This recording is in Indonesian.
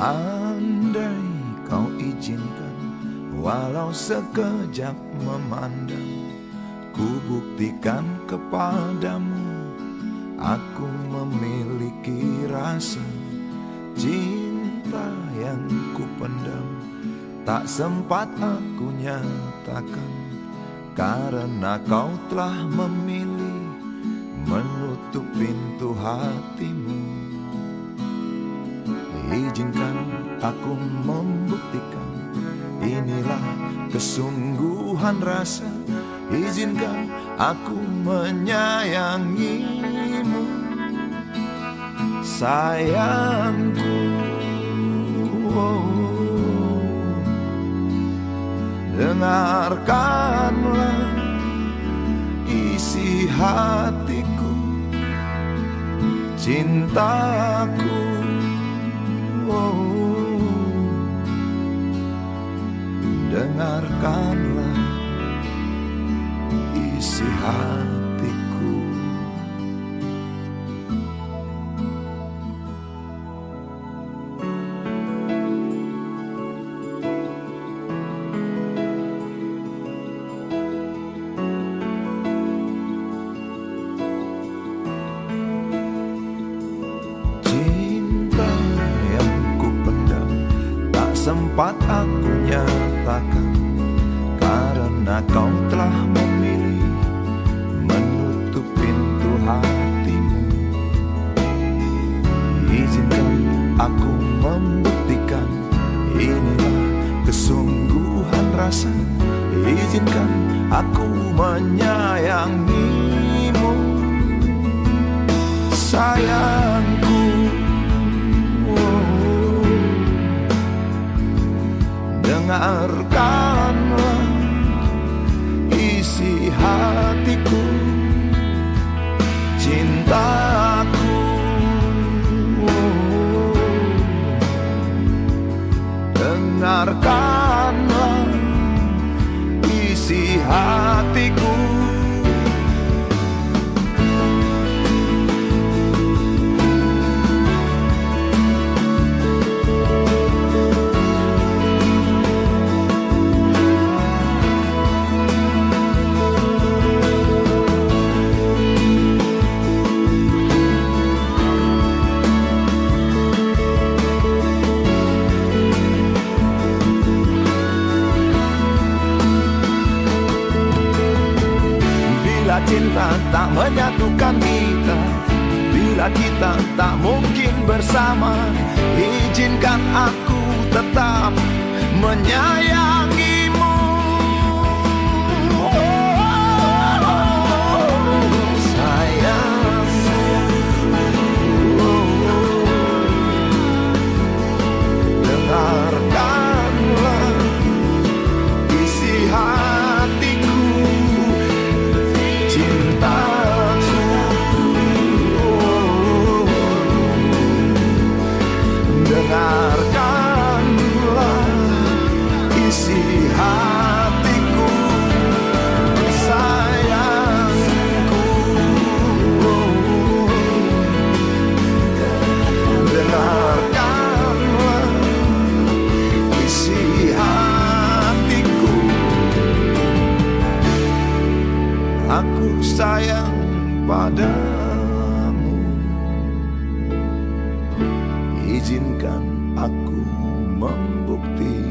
Andai kau izinkan, walau sekejap memandang, ku buktikan kepadamu, aku memiliki rasa cinta yang ku pendam. Tak sempat aku nyatakan, karena kau telah memilih menutup pintu hatimu. Izinkan aku membuktikan, inilah kesungguhan rasa. Izinkan aku menyayangimu, sayangku. Dengarkanlah isi hatiku, cintaku. Dengarkanlah isi hatiku. Cinta yang ku pendam, tak sempat aku nyatakan, karena kau telah memilih menutup pintu hatimu. Izinkan aku membuktikan, inilah kesungguhan rasa. Izinkan aku menyayangimu, sayangku. Dengarkanlah isi hatiku, cintaku. Dengarkanlah isi hatiku. Bila cinta tak menyatukan kita, bila kita tak mungkin bersama, izinkan aku tetap menyayangimu. Sayang, dengarkanlah isi hatiku, cintaku. Dengarkanlah isi hatiku, sayangku. Dengarkanlah isi hatiku. Aku sayang padamu, izinkan aku membuktikan.